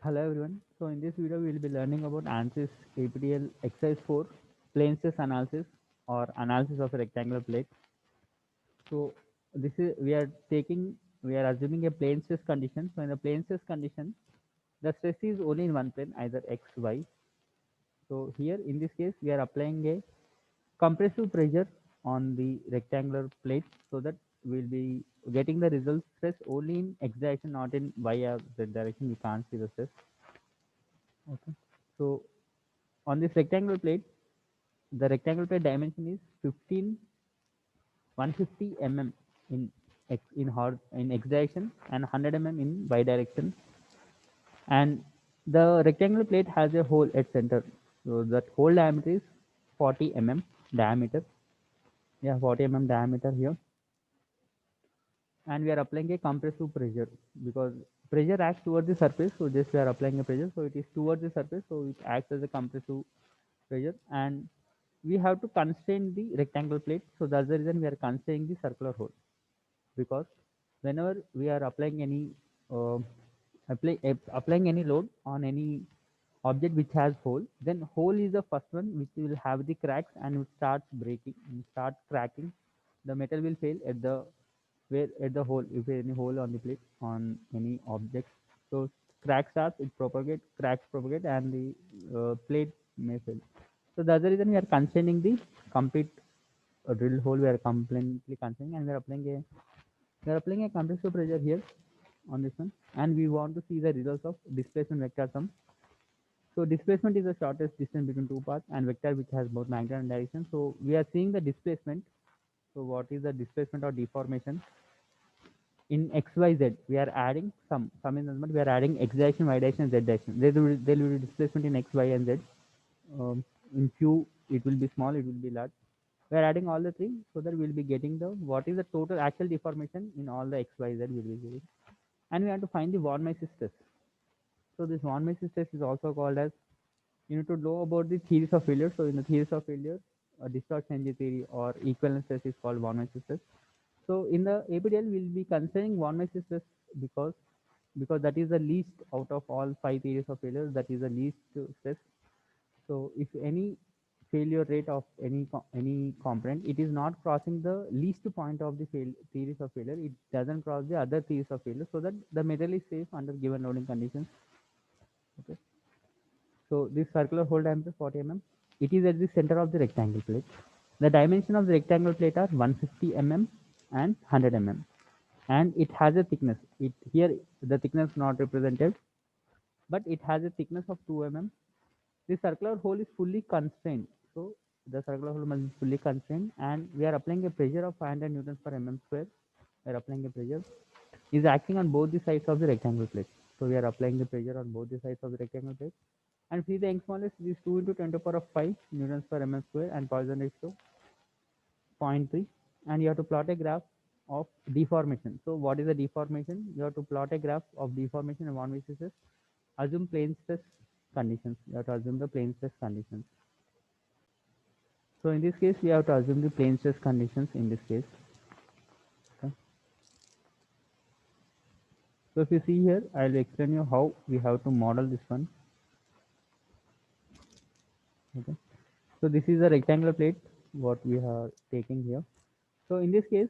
Hello everyone. So in this video we will be learning about ANSYS APTL exercise 4 plane stress analysis or analysis of a rectangular plate. So this is we are assuming a plane stress condition. So in the plane stress condition the stress is only in one plane, either x y. So here in this case we are applying a compressive pressure on the rectangular plate so that we'll be getting the result stress only in x direction, not in y or z direction. We can't see the stress. Okay. So on this rectangular plate, the rectangular plate dimension is 150 mm in x direction and 100 mm in y direction. And the rectangular plate has a hole at center. So that hole diameter is 40 mm diameter. Yeah, 40 mm diameter here. And we are applying a compressive pressure because pressure acts towards the surface. So just we are applying a pressure. So it is towards the surface. So it acts as a compressive pressure, and we have to constrain the rectangular plate. So that's the reason we are constraining the circular hole, because whenever we are applying any uh, applying any load on any object which has hole, then hole is the first one which will have the cracks and it starts breaking and start cracking. The metal will fail at the where at the hole, if any hole on the plate on any object. So crack starts, it propagate, cracks propagate, and the plate may fail. So that's the reason we are constraining the complete drill hole. We are completely constraining, and we are applying a compressive pressure here on this one, and we want to see the results of displacement vector sum. So displacement is the shortest distance between two paths, and vector which has both magnitude and direction. So we are seeing the displacement. So what is the displacement or deformation? In xyz we are adding some in the number, we are adding x direction, y direction, z direction. There will be displacement in x, y, and z. In few it will be small, it will be large. We are adding all the three so that we will be getting the what is the total actual deformation in all the x, y, z will be getting. And we have to find the von Mises stress. So this von Mises stress is also called as, you need to know about the theories of failure. So in the theories of failure, distortion energy theory or equivalence stress is called von Mises stress. So in the APDL, we'll be considering von Mises stress because that is the least out of all five theories of failure. That is the least stress. So if any failure rate of any component, it is not crossing the least point of the theories of failure. It doesn't cross the other theories of failure, so that the metal is safe under given loading conditions. Okay. So this circular hole diameter 40 mm. It is at the center of the rectangle plate. The dimension of the rectangle plate are 150 mm and 100 mm, and it has a thickness. It here the thickness not represented, but it has a thickness of 2 mm. The circular hole is fully constrained. So the circular hole must be fully constrained, and we are applying a pressure of 500 newtons per mm square. We are applying a pressure is acting on both the sides of the rectangle plate. So we are applying the pressure on both the sides of the rectangle plate. And see the Young's modulus is 2 into 10 to the power of 5 newtons per mm square, and Poisson ratio 0.3. And you have to plot a graph of deformation. So what is the deformation? You have to plot a graph of deformation and von Mises stress. Assume plane stress conditions. You have to assume the plane stress conditions. So in this case, we have to assume the plane stress conditions in this case. Okay. So if you see here, I will explain you how we have to model this one. Okay. So this is a rectangular plate what we are taking here. So in this case,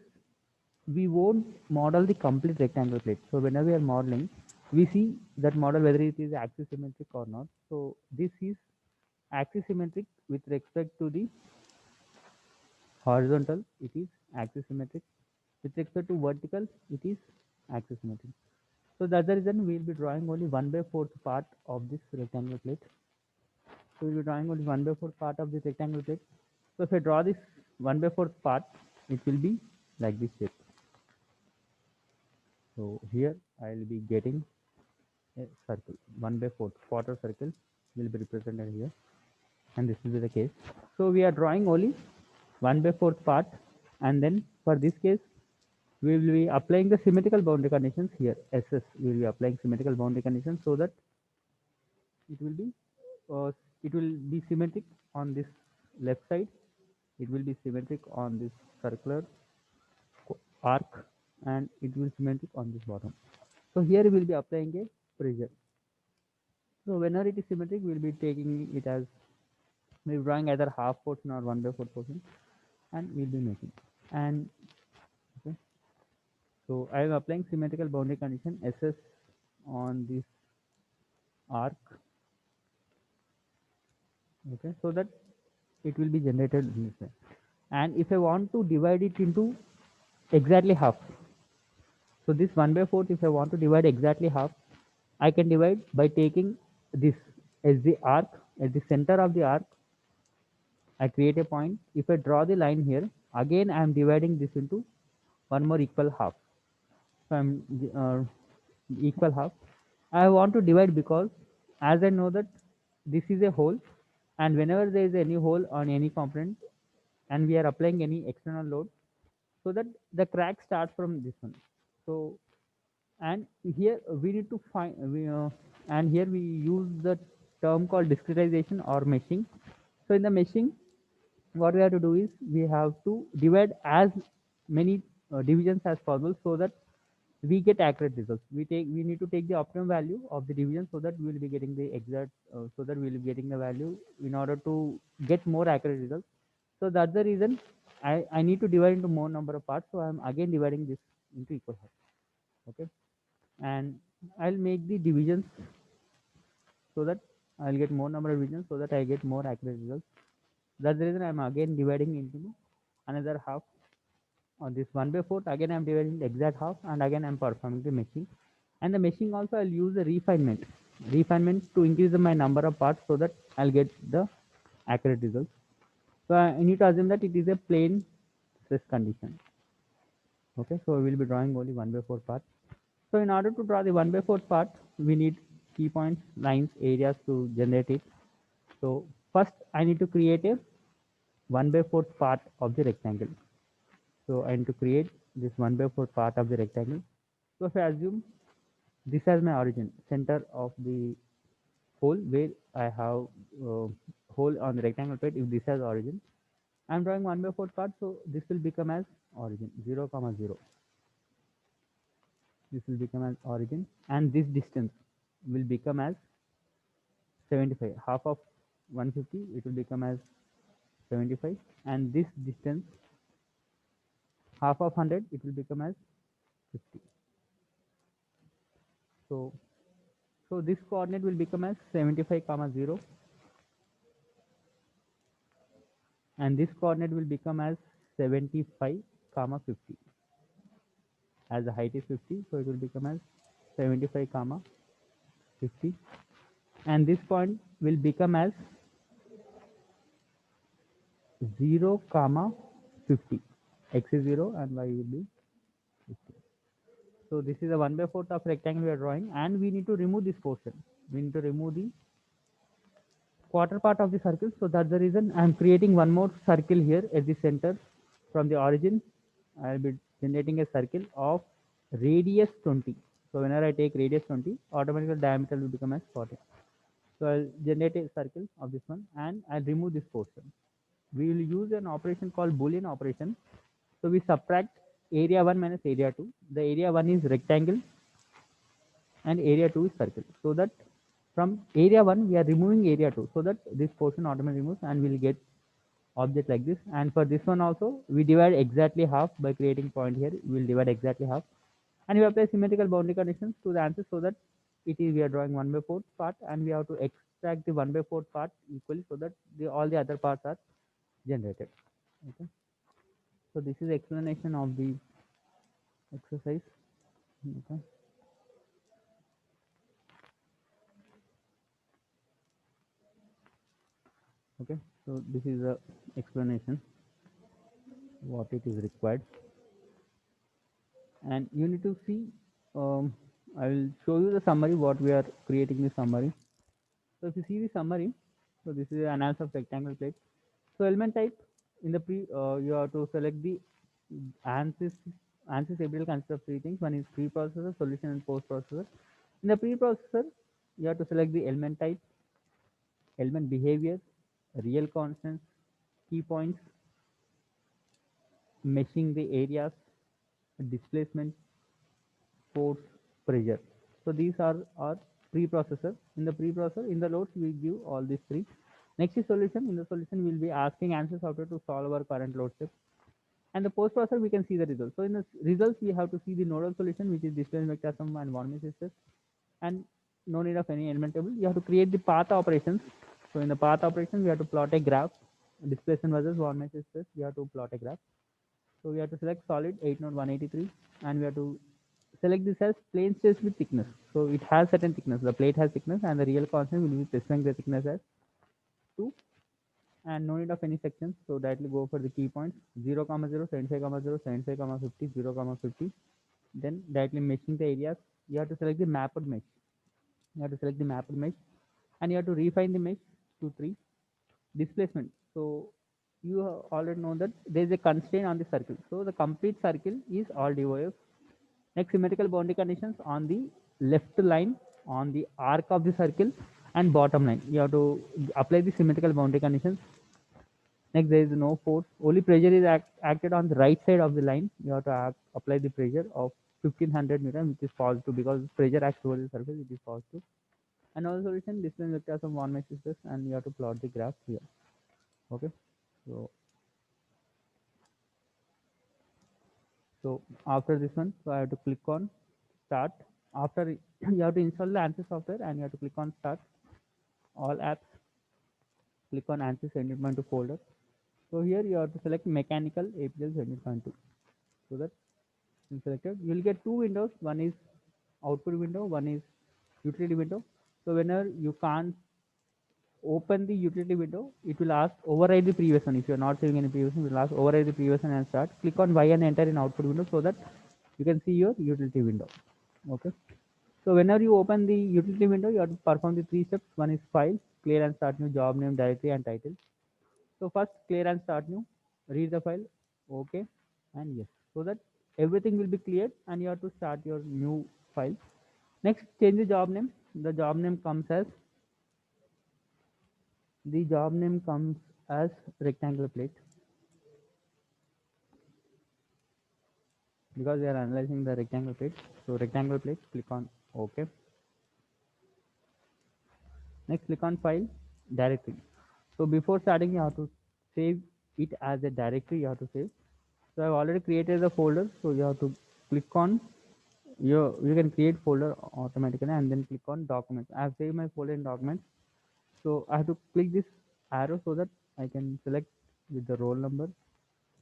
we won't model the complete rectangular plate. So whenever we are modeling, we see that model whether it is axisymmetric or not. So this is axisymmetric with respect to the horizontal, it is axisymmetric. With respect to vertical, it is axisymmetric. So that's the reason we will be drawing only 1/4 part of this rectangular plate. So we will be drawing only 1/4 part of this rectangular plate. So if I draw this 1/4 part, it will be like this shape. So here I will be getting a circle, 1/4 quarter circle will be represented here, and this will be the case. So we are drawing only 1/4 part, and then for this case we will be applying the symmetrical boundary conditions here. SS we will be applying symmetrical boundary conditions so that it will be uh, it will be symmetric on this left side. It will be symmetric on this circular arc, and it will symmetric on this bottom. So here we will be applying a pressure. So whenever it is symmetric, we'll be taking it as, we're drawing either half portion or 1/4 portion, and we'll be making. And okay, so I am applying symmetrical boundary condition SS on this arc, okay, so that it will be generated in this way. And if I want to divide it into exactly half, so this 1/4, if I want to divide exactly half, I can divide by taking this as the arc. At the center of the arc, I create a point. If I draw the line here, again I am dividing this into one more equal half. So I'm equal half. I want to divide because as I know that this is a hole, and whenever there is any hole on any component and we are applying any external load, so that the crack starts from this one. So, and here we need to find and here we use the term called discretization or meshing. So in the meshing, what we have to do is we have to divide as many divisions as possible, so that we get accurate results. We need to take the optimum value of the division, so that we will be getting the exact so that we will be getting the value in order to get more accurate results. So that's the reason I need to divide into more number of parts. So I'm again dividing this into equal half. Okay, and I'll make the divisions so that I'll get more number of divisions, so that I get more accurate results. That's the reason I'm again dividing into another half on this 1/4. Again I'm dividing the exact half, and again I'm performing the meshing. And the meshing also I'll use the refinement to increase my number of parts, so that I'll get the accurate results. So I need to assume that it is a plane stress condition. Okay, so we will be drawing only 1/4 part. So in order to draw the 1/4 part, we need key points, lines, areas to generate it. So first I need to create a 1/4 part of the rectangle. So I need to create this 1/4 part of the rectangle. So if I assume this as my origin, center of the hole where I have hole on the rectangle plate, if this has origin, I'm drawing 1/4 part, so this will become as origin 0, comma 0. This will become as origin, and this distance will become as 75. Half of 150, it will become as 75, and this distance, half of 100, it will become as 50. So, so this coordinate will become as 75, comma 0, and this coordinate will become as 75, comma 50. As the height is 50, so it will become as 75, comma 50, and this point will become as 0, comma 50. X is 0 and y will be 50. So this is a 1/4 of rectangle we are drawing, and we need to remove this portion. We need to remove the quarter part of the circle. So that's the reason I'm creating one more circle here at the center. From the origin, I'll be generating a circle of radius 20. So whenever I take radius 20, automatically diameter will become as 40. So I'll generate a circle of this one, and I'll remove this portion. We will use an operation called Boolean operation. So we subtract area 1 minus area 2. The area 1 is rectangle and area 2 is circle. So that from area 1 we are removing area 2, so that this portion automatically removes and we'll get object like this. And for this one also, we divide exactly half by creating point here. We'll divide exactly half, and we apply symmetrical boundary conditions to the answer, so that it is, we are drawing 1/4 part, and we have to extract the 1/4 part equally, so that all the other parts are generated. Okay, so this is explanation of the exercise. Okay. Okay, so this is the explanation what it is required, and you need to see. I will show you the summary what we are creating the summary. So if you see the summary, so this is an analysis of rectangle plate. So element type, in the you have to select the ANSYS. ANSYS ability consists of three things. One is preprocessor, solution, and post-processor. In the preprocessor, you have to select the element type, element behavior, real constants, key points, meshing the areas, displacement, force, pressure. So these are our preprocessor. In the preprocessor, in the loads, we give all these three. Next is solution. In the solution, we'll be asking ANSYS software to solve our current load step. And the post processor, we can see the results. So in the results, we have to see the nodal solution, which is displacement vector sum and von Mises test, and no need of any element table. You have to create the path operations. So in the path operation, we have to plot a graph, displacement versus von Mises test. We have to plot a graph. So we have to select solid 8 node 183, and we have to select this as plane space with thickness. So it has certain thickness. The plate has thickness, and the real constant will be specifying the thickness as 2, and no need of any sections. So directly go for the key points 0, 0, 75, 0, 75, 50, 0, 50. Then directly meshing the areas. You have to select the mapped mesh. You have to select the mapped mesh, and you have to refine the mesh to 3. Displacement. So you already know that there is a constraint on the circle. So the complete circle is all DOF. Next, symmetrical boundary conditions on the left line, on the arc of the circle, and bottom line. You have to apply the symmetrical boundary conditions. Next, there is no force. Only pressure is acted on the right side of the line. You have to apply the pressure of 1500 newton, which is positive because pressure acts towards the surface. It is positive. And also solution, distance vectors of one mesh is, and you have to plot the graph here. Okay. So after this one, so I have to click on start. After you have to install the ANSYS software, and you have to click on start. All apps. Click on ANSYS 17.2 folder. So here you have to select mechanical APL 17.2. So that is selected. You will get two windows. One is output window. One is utility window. So whenever you can't open the utility window, it will ask override the previous one. If you are not saving any previous one, it will ask override the previous one and start. Click on Y and enter in output window so that you can see your utility window. Okay. So whenever you open the utility window, you have to perform the 3 steps. One is file, clear and start new, job name, directory, and title. So first clear and start new, read the file, okay, and yes. So that everything will be cleared, and you have to start your new file. Next, change the job name. The job name comes as rectangular plate because we are analyzing the rectangular plate. So rectangular plate, click on OK. Next, click on file, directory. So before starting, you have to save it as a directory. You have to save. So I've already created the folder. So you have to click on you can create folder automatically and then click on documents. I have saved my folder in documents. So I have to click this arrow so that I can select with the roll number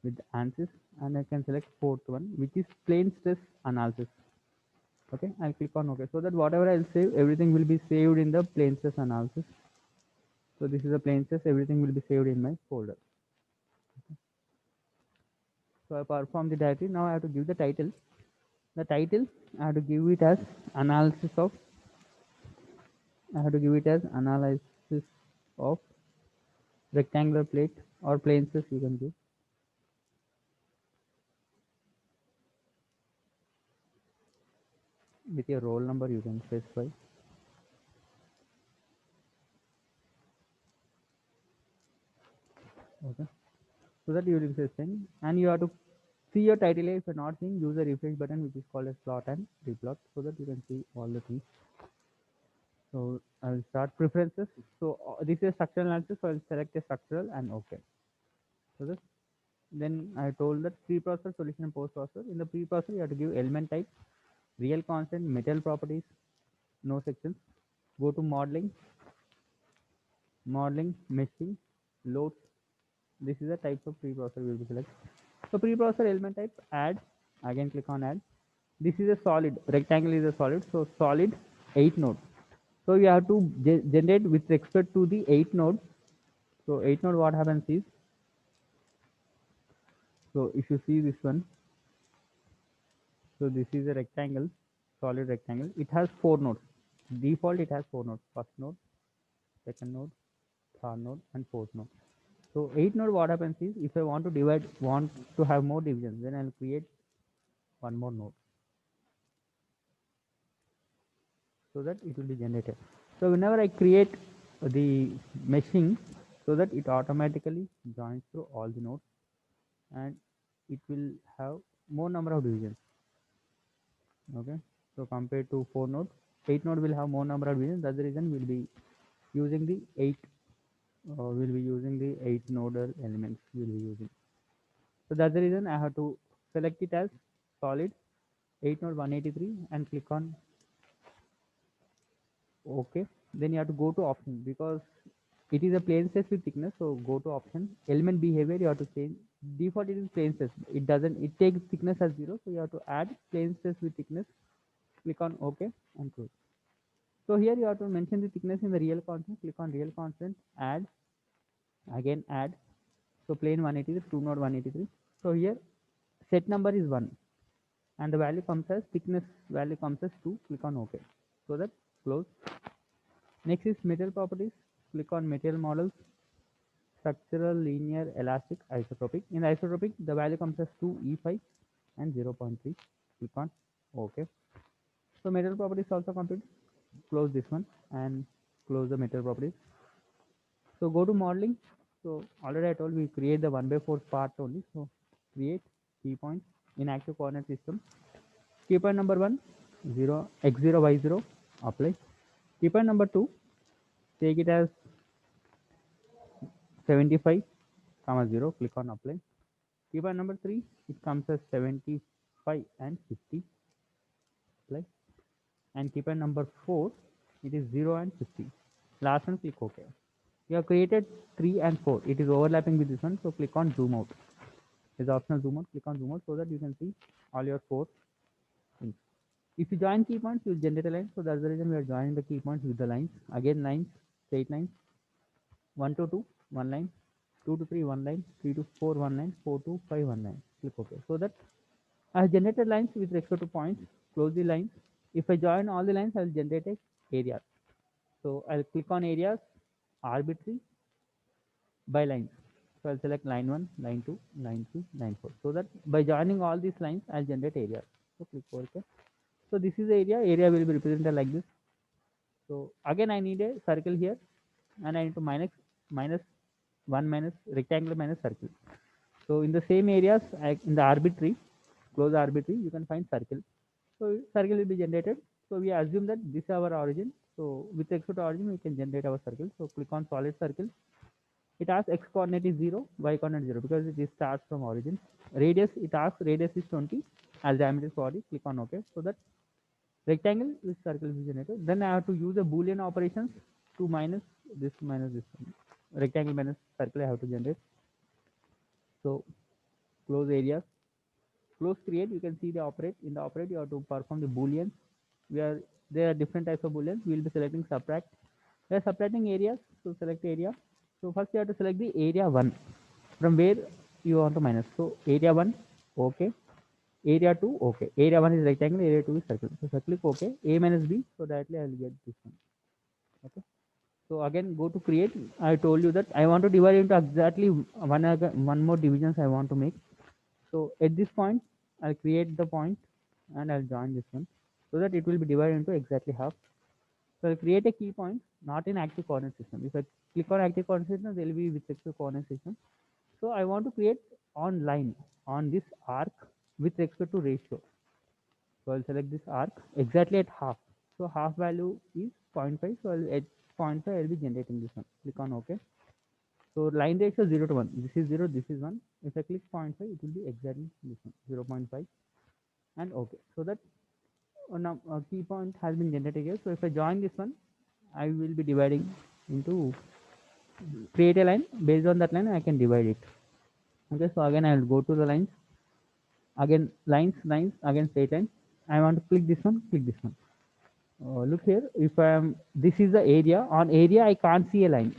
with ANSYS, and I can select fourth one, which is plane stress analysis. Okay, I'll click on OK so that whatever I'll save, everything will be saved in the plane stress analysis. So this is a plane stress, everything will be saved in my folder. So I perform the directory. Now I have to give the title. The title I have to give it as analysis of. I have to give it as analysis of rectangular plate or plane stress. You can give with your roll number. You can specify. Okay. So that you will be saying, and you have to see your title. If you're not seeing, use the refresh button, which is called as plot and replot, so that you can see all the things. So I'll start preferences. So this is structural analysis. So I'll select a structural and OK. So this then I told that pre-processor, solution, and post-processor. In the pre-processor, you have to give element type, real constant, metal properties, no sections. Go to modeling, meshing, loads. This is the types of pre-processor we will select. So pre-processor element type, add. Again, click on add. This is a solid. Rectangle is a solid. So solid 8 node. So you have to generate with respect to the 8 node. So 8 node, what happens is, so if you see this one, so this is a rectangle, solid rectangle. It has 4 nodes. Default, it has 4 nodes. First node, second node, third node, and fourth node. So 8 node, what happens is, if I want to have more divisions, then I'll create one more node so that it will be generated. So whenever I create the meshing, so that it automatically joins through all the nodes, and it will have more number of divisions. Okay, so compared to 4 nodes, 8 node will have more number of divisions. That's the reason we'll be using the 8 nodal elements we'll be using. So that's the reason I have to select it as solid 8 node 183 and click on OK. Then you have to go to option because it is a plain space with thickness. So go to option, element behavior. You have to change. Default it is plain space. It doesn't. It takes thickness as 0. So you have to add plain space with thickness. Click on OK and close. So here you have to mention the thickness in the real constant. Click on real constant. Add. Again add. So plain 183, 2 node 183. So here set number is 1 and the value comes as thickness value comes as 2. Click on OK. So that close. Next is material properties. Click on material models, structural, linear, elastic, isotropic. In the isotropic, the value comes as 2E5 and 0.3. Click on OK. So material properties also complete. Close this one and close the material properties. So go to modeling. So already I told we create the 1/4 part only. So create key points in active coordinate system. Key point number 1, 0, x0, y0, apply. Key point number 2, take it as 75, comma 0, click on apply. Key point number 3, it comes as 75 and 50, apply. And key point number 4, it is 0 and 50. Last one, click OK. You have created 3 and 4. It is overlapping with this one, so click on zoom out. Is optional zoom out. Click on zoom out so that you can see all your 4 things. If you join key points, you will generate a line. So that's the reason we are joining the key points with the lines. Again, lines, straight lines. 1 to 2, 1 line. 2 to 3, 1 line. 3 to 4, 1 line. 4 to 5, 1 line. Click OK. So that I have generated lines with respect to points. Close the lines. If I join all the lines, I will generate a area. So I'll click on areas, arbitrary, by lines. So I'll select line 1, line 2, line 3, line 4. So that by joining all these lines, I'll generate area. So click OK. So this is the area. Area will be represented like this. So again, I need a circle here, and I need to minus 1 minus rectangle minus circle. So in the same areas, in the arbitrary, close arbitrary, you can find circle. So circle will be generated. So we assume that this is our origin. So with respect to origin, we can generate our circle. So click on solid circle. It asks x coordinate is 0, y coordinate 0 because it starts from origin. Radius, it asks radius is 20, as diameter is 40. Click on OK. So that rectangle with circle is generated. Then I have to use a boolean operations to minus this one. Rectangle minus circle I have to generate. So close areas, close create. You can see the operate. In the operate, you have to perform the boolean. Where there are different types of booleans. We will be selecting subtract. We are subtracting areas. So select area. So first you have to select the area 1 from where you want to minus. So area 1, okay. Area 2, okay. Area 1 is rectangle, area 2 is circle. So click OK. A minus B. So directly I will get this one. Okay. So again go to create. I told you that I want to divide into exactly one more divisions I want to make. So at this point I'll create the point and I'll join this one so that it will be divided into exactly half. So I'll create a key point not in active coordinate system. If I click on active coordinate system, there will be with respect to coordinate system. So I want to create on line on this arc with respect to ratio. So I'll select this arc exactly at half. So half value is 0.5. So at 0.5 I'll be generating this one. Click on OK. So line ratio 0 to 1. This is 0, this is 1. If I click 0.5, it will be exactly this one, 0.5 and OK. So that now key point has been generated here. So if I join this one, I will be dividing into create a line. Based on that line, I can divide it. Okay, so again I will go to the lines. Again lines, again straight line. I want to click this one, click this one. Look here, if I am, this is the area. On area, I can't see a line.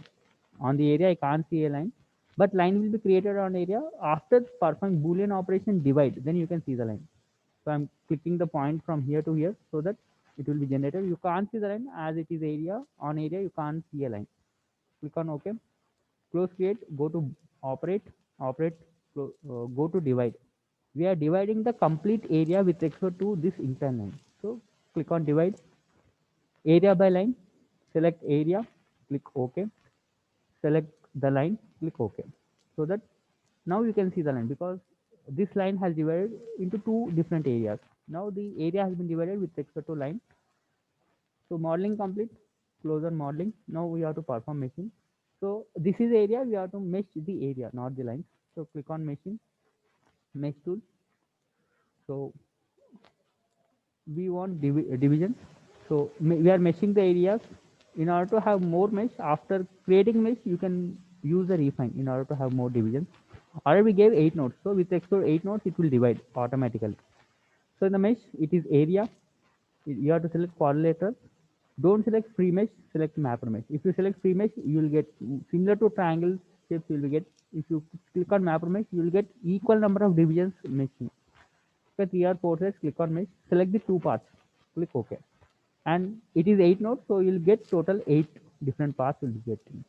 On the area, I can't see a line. But line will be created on area after performing Boolean operation divide. Then you can see the line. So I'm clicking the point from here to here so that it will be generated. You can't see the line as it is area. On area, you can't see a line. Click on OK. Close create. Go to operate. Operate. Go to divide. We are dividing the complete area with respect to this intern line. So click on divide. Area by line, select area, click OK. Select the line, click OK. So that now you can see the line because this line has divided into two different areas. Now the area has been divided with respect to line. So modeling complete, close on modeling. Now we have to perform meshing. So this is area, we have to mesh the area, not the lines. So click on meshing, mesh tool. So we want division. So we are meshing the areas. In order to have more mesh, after creating mesh, you can use the refine in order to have more divisions. Already we gave 8 nodes. So with extra 8 nodes, it will divide automatically. So in the mesh, it is area. You have to select quadrilateral. Don't select free mesh, select mapper mesh. If you select free mesh, you will get similar to triangle shapes. You will get, if you click on mapper mesh, you will get equal number of divisions meshing. For 3 or 4 sides, click on mesh, select the two parts, click OK. And it is 8 nodes, so you'll get total 8 different parts will be getting.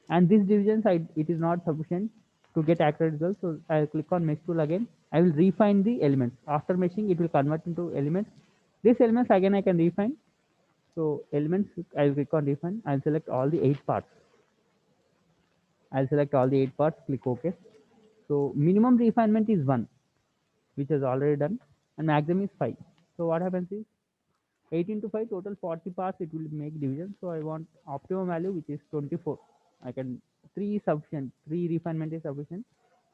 And this division side, it is not sufficient to get accurate results. So I'll click on mesh tool again. I will refine the elements. After meshing, it will convert into elements. These elements again I can refine. So elements, I'll click on refine. I'll select all the 8 parts. I'll select all the 8 parts, click OK. So minimum refinement is 1, which is already done, and maximum is 5. So what happens is 8 into 5, total 40 parts it will make division. So I want optimum value, which is 24. I can 3 is sufficient, 3 refinement is sufficient.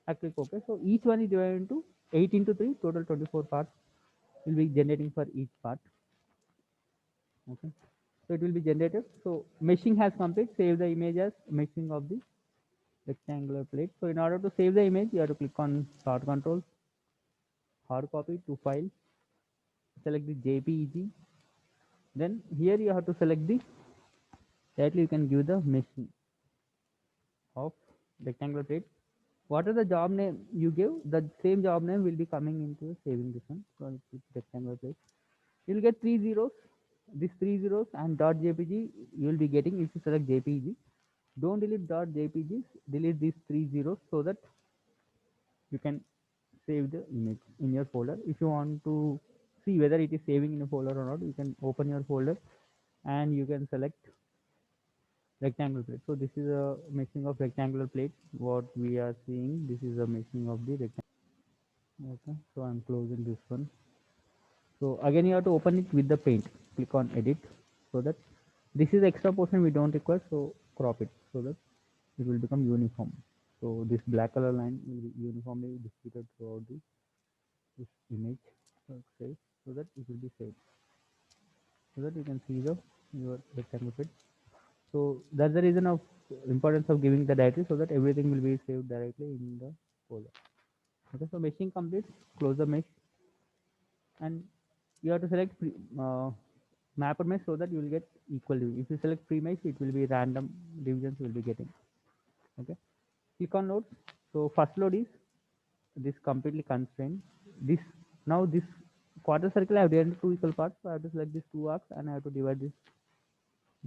I click OK. So each one is divided into 8 into 3, total 24 parts will be generating for each part. Okay. So it will be generated. So meshing has complete. Save the image as meshing of the rectangular plate. So in order to save the image, you have to click on Start Control, hard copy to file, select the JPEG. Then here you have to select the title. You can give the meshing of rectangular plate. What is the job name you give? The same job name will be coming into saving this one. So it's rectangular plate. You'll get 3 zeros. These 3 zeros and .jpg you will be getting if you select JPG. Don't delete .jpgs. Delete these 3 zeros so that you can save the image in your folder. If you want to see whether it is saving in a folder or not, you can open your folder and you can select rectangular plate. So this is a meshing of rectangular plate. What we are seeing, this is a meshing of the rectangle. Okay, so I'm closing this one. So again you have to open it with the paint. Click on edit so that this is the extra portion we don't require. So crop it so that it will become uniform. So this black color line will be uniformly distributed throughout this image. Okay, so that it will be saved. So that you can see your rectangle fit. So that's the reason of importance of giving the directory so that everything will be saved directly in the folder. Okay, so meshing complete. Close the mesh, and you have to select mapper mesh so that you will get equal division. If you select free mesh, it will be random divisions you will be getting. Okay, click on loads. So first load is this completely constrained. This now this quarter circle I have divided into two equal parts. So I have to select these two arcs and I have to divide this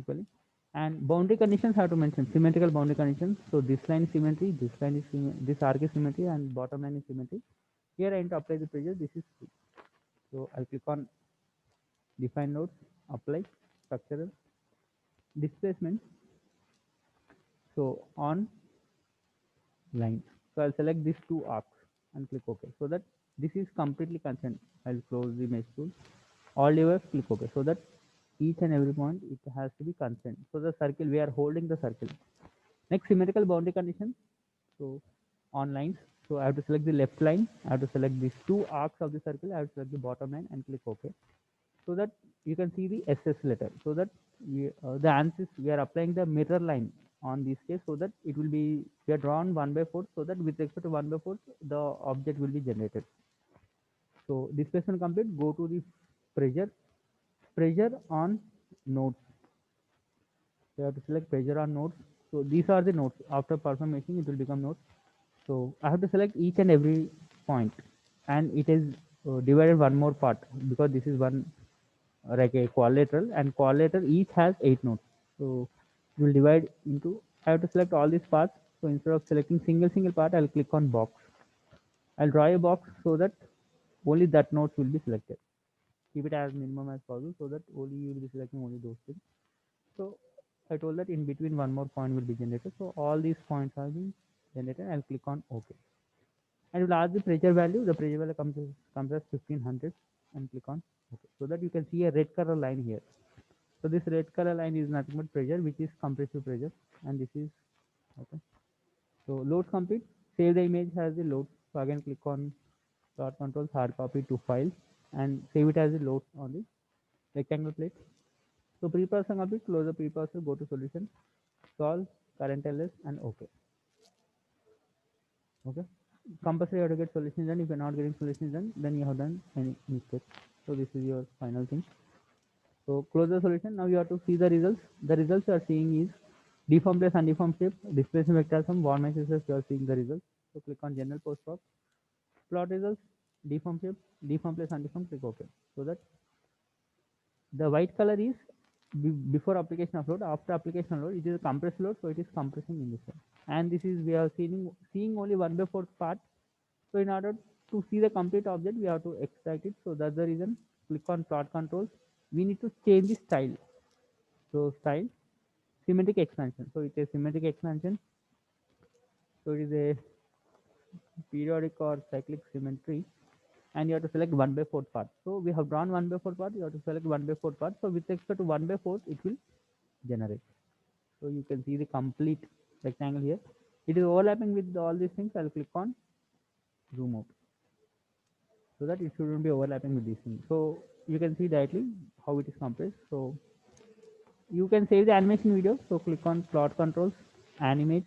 equally. And boundary conditions have to mention symmetrical boundary conditions. So this line is symmetry, this line is this arc is symmetry, and bottom line is symmetry. Here I need to apply the pressure. This is free. So I'll click on define nodes, apply structural displacement. So on line. So I'll select these two arcs and click OK. So that this is completely constant. I'll close the mesh tool. All levers, click OK. So that each and every point it has to be constant. So the circle we are holding the circle. Next symmetrical boundary condition. So on lines. So I have to select the left line. I have to select these two arcs of the circle. I have to select the bottom line and click OK. So that you can see the SS letter. So that the answers we are applying the mirror line on this case so that it will be we are drawn 1/4 so that with respect to 1/4 the object will be generated. So displacement complete. Go to the pressure on nodes. So you have to select pressure on nodes. So these are the nodes. After performation, it will become nodes. So I have to select each and every point, and it is divided one more part because this is one like a quadrilateral, and quadrilateral each has 8 nodes. So we will divide into. I have to select all these parts. So instead of selecting single part, I'll click on box. I'll draw a box so that only that nodes will be selected. Keep it as minimum as possible so that only you will be selecting only those things. So I told that in between one more point will be generated. So all these points are being generated. I'll click on OK. And it will ask the pressure value. The pressure value comes as 1500 and click on OK. So that you can see a red color line here. So this red color line is nothing but pressure, which is compressive pressure, and this is okay. So load complete. Save the image as the load. So again click on plot controls, hard copy to file, and save it as a load on the rectangle plate. So pre-processing complete. Close the preprocessor. Go to solution. Solve current LS and OK. Okay. Compulsory you have to get solutions done. If you're not getting solutions done, then you have done any mistake. So this is your final thing. So close the solution. Now you have to see the results. The results you are seeing is deform place undeformed shape, displacement vector sum, one axis you are seeing the results. So click on general post prop, plot results, deform shape, deform place undeformed, click OK. So that the white color is before application of load, after application of load, it is a compressed load, so it is compressing in this way. And this is we are seeing only 1/4 part. So in order to see the complete object, we have to extract it. So that's the reason. Click on plot controls. We need to change the style. So style, symmetric expansion. So it is symmetric expansion. So it is a periodic or cyclic symmetry, and you have to select 1/4 part. So we have drawn 1/4 part. You have to select 1/4 part. So with respect to 1/4, it will generate. So you can see the complete rectangle here. It is overlapping with all these things. I'll click on zoom out so that it shouldn't be overlapping with these things. So you can see directly how it is compressed. So you can save the animation video. So click on plot controls, animate,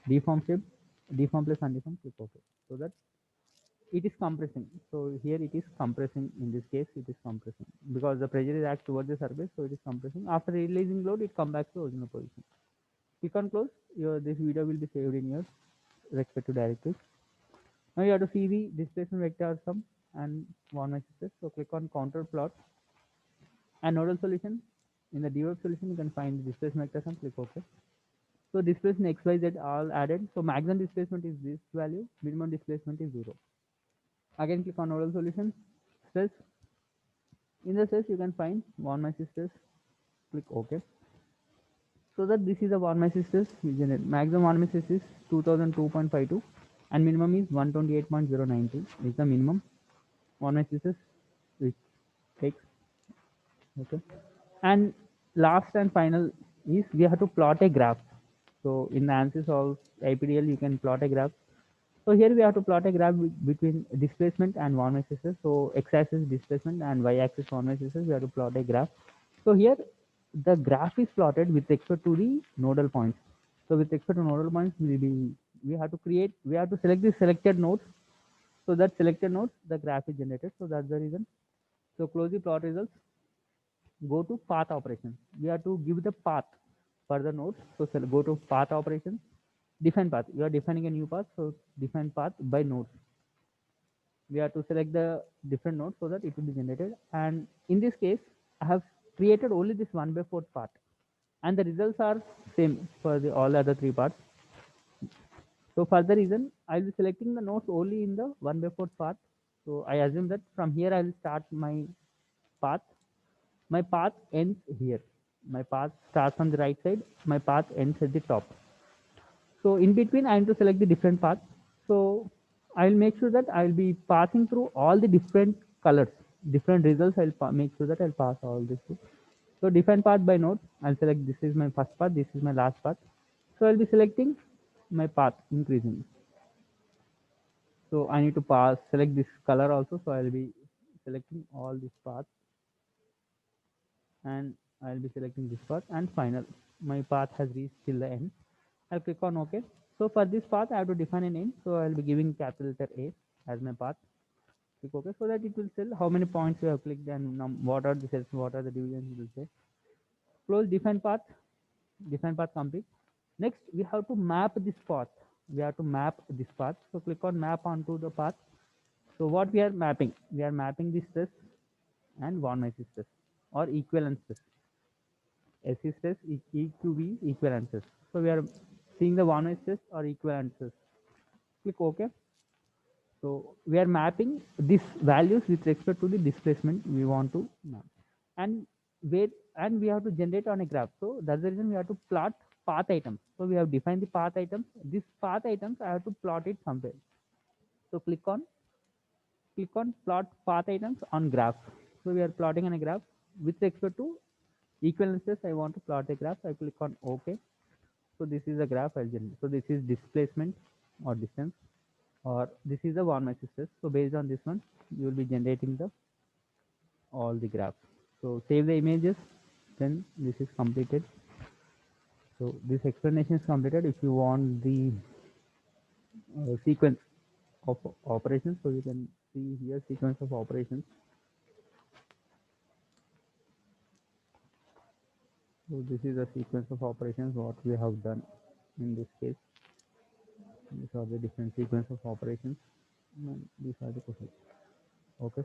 deform shape, deform plus undeform, click OK. So that it is compressing. So here it is compressing. In this case, it is compressing because the pressure is act towards the surface. So it is compressing. After releasing load, it come back to original position. Click on close. This video will be saved in your respective directory. Now you have to see the displacement vector sum and one axis. So click on counter plot and nodal solution. In the DWeb solution, you can find the displacement vector sum. Click OK. So displacement x, y, z all added. So maximum displacement is this value. Minimum displacement is 0. Again, click on nodal solution. Stress. In the stress, you can find one axis stress. Click OK. So that this is the one axis stress. Maximum one axis is 2002.52 and minimum is 128.092 is the minimum one axis which takes. Okay. And last and final is we have to plot a graph. So in the ANSYS of IPDL, you can plot a graph. So here we have to plot a graph between displacement and one axis. So x-axis displacement and y-axis one axis. We have to plot a graph. So here the graph is plotted with respect to the nodal points. So with respect to nodal points, we have to select the selected nodes. So that selected nodes, the graph is generated. So that's the reason. So close the plot results. Go to path operations. We have to give the path for the nodes. So go to path operations. Define path. You are defining a new path. So define path by nodes. We have to select the different nodes so that it will be generated. And in this case, I have created only this 1/4 part, and the results are same for the all other three parts. So for the reason, I will be selecting the nodes only in the 1/4 part. So I assume that from here I will start my path. My path ends here. My path starts on the right side. My path ends at the top. So in between, I am to select the different path. So I will make sure that I will be passing through all the different colors, different results. I'll make sure that I'll pass all this through. So define path by node. I'll select this is my first path. This is my last path. So I'll be selecting my path increasing. So I need to select this color also. So I'll be selecting all these paths and I'll be selecting this path and final. My path has reached till the end. I'll click on OK. So for this path, I have to define a name. So I'll be giving capital letter A as my path. Click OK so that it will tell how many points you have clicked and what are the cells, what are the divisions it will say. Close define path complete. Next, we have to map this path. We have to map this path. So click on map onto the path. So what we are mapping? We are mapping the stress and von Mises stress or equivalent stress. SE stress, EQB, equivalent stress. So we are seeing the one stress or equivalent stress. Click OK. So we are mapping these values with respect to the displacement we want to map. And we have to generate on a graph. So that's the reason we have to plot path items. So we have defined the path items. This path items I have to plot it somewhere. So click on plot path items on graph. So we are plotting on a graph with respect to Equivalences, I want to plot a graph. I click on OK. So this is a graph I'll generate. So this is displacement or distance, or this is the Von Mises test. So based on this one, you will be generating the all the graphs. So save the images. Then this is completed. So this explanation is completed. If you want the sequence of operations, so you can see here sequence of operations. So this is a sequence of operations what we have done in this case. These are the different sequence of operations. And these are the questions. Okay.